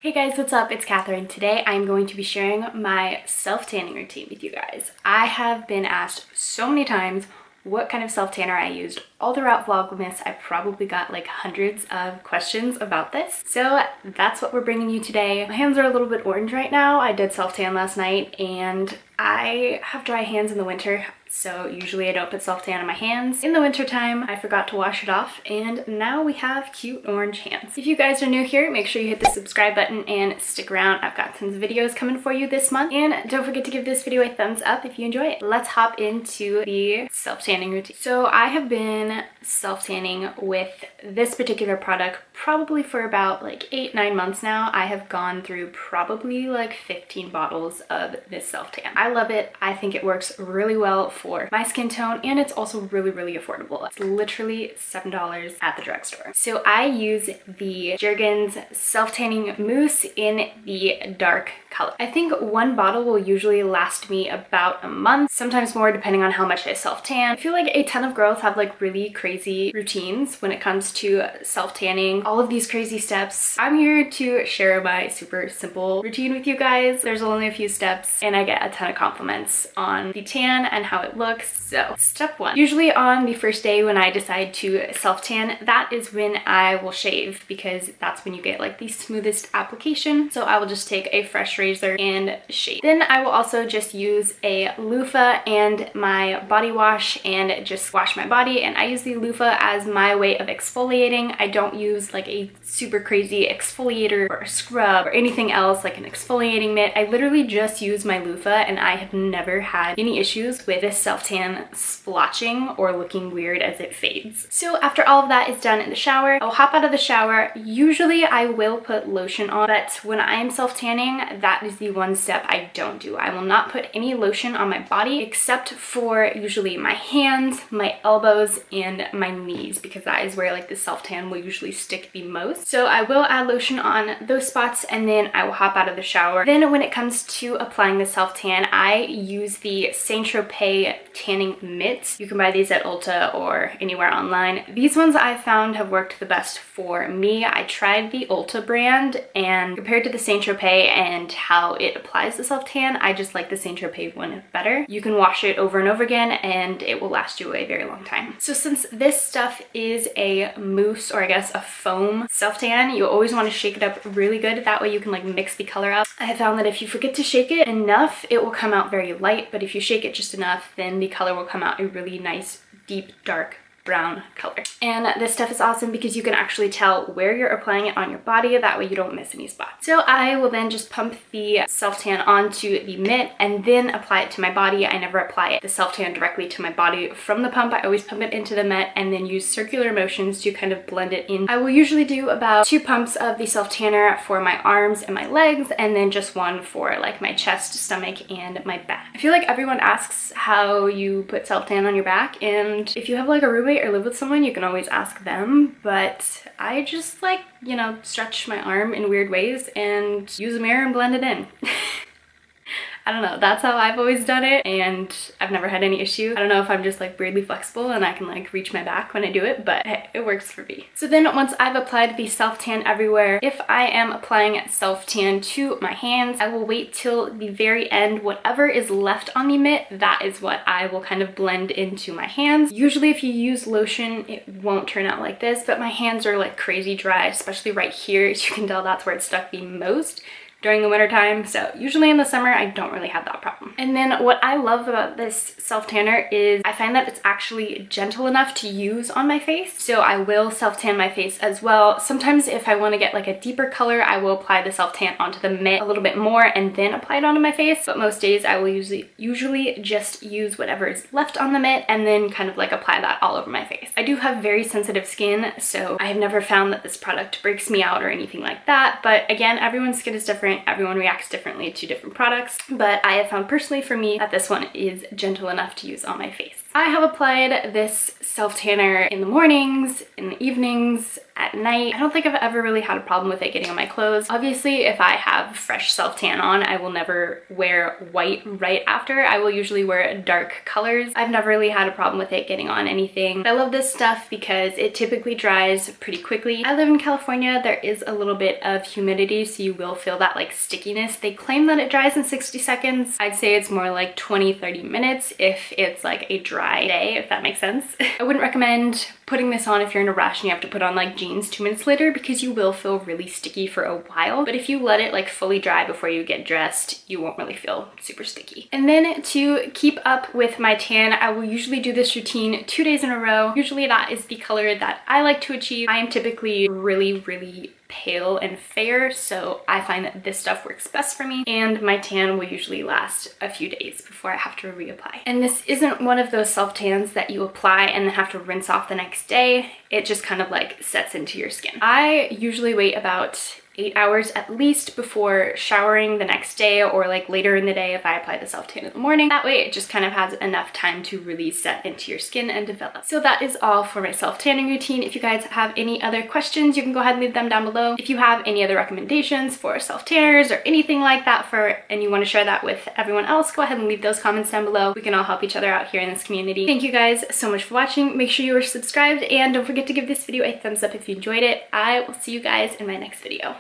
Hey guys, what's up? It's Catherine. Today I'm going to be sharing my self-tanning routine with you guys. I have been asked so many times what kind of self-tanner I used all throughout Vlogmas. I probably got like hundreds of questions about this. So that's what we're bringing you today. My hands are a little bit orange right now. I did self-tan last night and I have dry hands in the winter. So usually I don't put self-tan on my hands. In the winter time, I forgot to wash it off and now we have cute orange hands. If you guys are new here, make sure you hit the subscribe button and stick around. I've got tons of videos coming for you this month. And don't forget to give this video a thumbs up if you enjoy it. Let's hop into the self-tanning routine. So I have been self-tanning with this particular product probably for about like 8-9 months now. I have gone through probably like 15 bottles of this self-tan. I love it. I think it works really well for my skin tone and it's also really affordable. It's literally $7 at the drugstore. So I use the Jergens self-tanning mousse in the dark color. I think one bottle will usually last me about a month, sometimes more depending on how much I self-tan. I feel like a ton of girls have like really crazy routines when it comes to self-tanning, all of these crazy steps. I'm here to share my super simple routine with you guys. There's only a few steps and I get a ton of compliments on the tan and how it looks. So step one, usually on the first day when I decide to self-tan, that is when I will shave because that's when you get like the smoothest application. So I will just take a fresh razor and shave. Then I will also just use a loofah and my body wash and just wash my body, and I use the loofah as my way of exfoliating. I don't use like a super crazy exfoliator or a scrub or anything else like an exfoliating mitt. I literally just use my loofah and I have never had any issues with this self-tan splotching or looking weird as it fades. So after all of that is done in the shower, I'll hop out of the shower. Usually I will put lotion on, but when I am self-tanning, that is the one step I don't do. I will not put any lotion on my body except for usually my hands, my elbows, and my knees because that is where like the self-tan will usually stick the most. So I will add lotion on those spots and then I will hop out of the shower. Then when it comes to applying the self-tan, I use the Saint-Tropez tanning mitts. You can buy these at Ulta or anywhere online. These ones I found have worked the best for me. I tried the Ulta brand and compared to the Saint-Tropez and how it applies the self-tan, I just like the Saint-Tropez one better. You can wash it over and over again and it will last you a very long time. So since this stuff is a mousse, or I guess a foam self-tan, you always want to shake it up really good. That way you can like mix the color up. I found that if you forget to shake it enough, it will come out very light, but if you shake it just enough, then the color will come out a really nice, deep, dark brown color. And this stuff is awesome because you can actually tell where you're applying it on your body. That way you don't miss any spots. So I will then just pump the self-tan onto the mitt and then apply it to my body. I never apply the self-tan directly to my body from the pump. I always pump it into the mitt and then use circular motions to kind of blend it in. I will usually do about 2 pumps of the self-tanner for my arms and my legs and then just 1 for like my chest, stomach, and my back. I feel like everyone asks how you put self-tan on your back, and if you have like a roommate or live with someone, you can always ask them, but I just like, you know, stretch my arm in weird ways and use a mirror and blend it in. I don't know, that's how I've always done it and I've never had any issue. I don't know if I'm just like weirdly flexible and I can like reach my back when I do it, but it works for me. So then once I've applied the self-tan everywhere, if I am applying self-tan to my hands, I will wait till the very end. Whatever is left on the mitt, that is what I will kind of blend into my hands. Usually if you use lotion, it won't turn out like this, but my hands are like crazy dry, especially right here. As you can tell, that's where it stuck the most during the winter time. So usually in the summer, I don't really have that problem. And then what I love about this self-tanner is I find that it's actually gentle enough to use on my face. So I will self-tan my face as well. Sometimes if I want to get like a deeper color, I will apply the self-tan onto the mitt a little bit more and then apply it onto my face. But most days I will usually just use whatever is left on the mitt and then kind of like apply that all over my face. I do have very sensitive skin, so I have never found that this product breaks me out or anything like that. But again, everyone's skin is different. Everyone reacts differently to different products, but I have found personally for me that this one is gentle enough to use on my face. I have applied this self-tanner in the mornings, in the evenings, at night. I don't think I've ever really had a problem with it getting on my clothes. Obviously, if I have fresh self-tan on, I will never wear white right after. I will usually wear dark colors. I've never really had a problem with it getting on anything. I love this stuff because it typically dries pretty quickly. I live in California. There is a little bit of humidity, so you will feel that like stickiness. They claim that it dries in 60 seconds. I'd say it's more like 20-30 minutes if it's like a dry day, if that makes sense. I wouldn't recommend putting this on if you're in a rush and you have to put on like jeans 2 minutes later, because you will feel really sticky for a while. But if you let it like fully dry before you get dressed, you won't really feel super sticky. And then to keep up with my tan, I will usually do this routine 2 days in a row. Usually that is the color that I like to achieve. I am typically really pale and fair, so I find that this stuff works best for me, and my tan will usually last a few days before I have to reapply. And this isn't one of those self tans that you apply and then have to rinse off the next day. It just kind of like sets into your skin. I usually wait about 8 hours at least before showering the next day, or like later in the day if I apply the self-tan in the morning. That way it just kind of has enough time to really set into your skin and develop. So that is all for my self-tanning routine. If you guys have any other questions, you can go ahead and leave them down below. If you have any other recommendations for self-tanners or anything like that and you want to share that with everyone else, go ahead and leave those comments down below. We can all help each other out here in this community. Thank you guys so much for watching. Make sure you are subscribed, and don't forget to give this video a thumbs up if you enjoyed it. I will see you guys in my next video.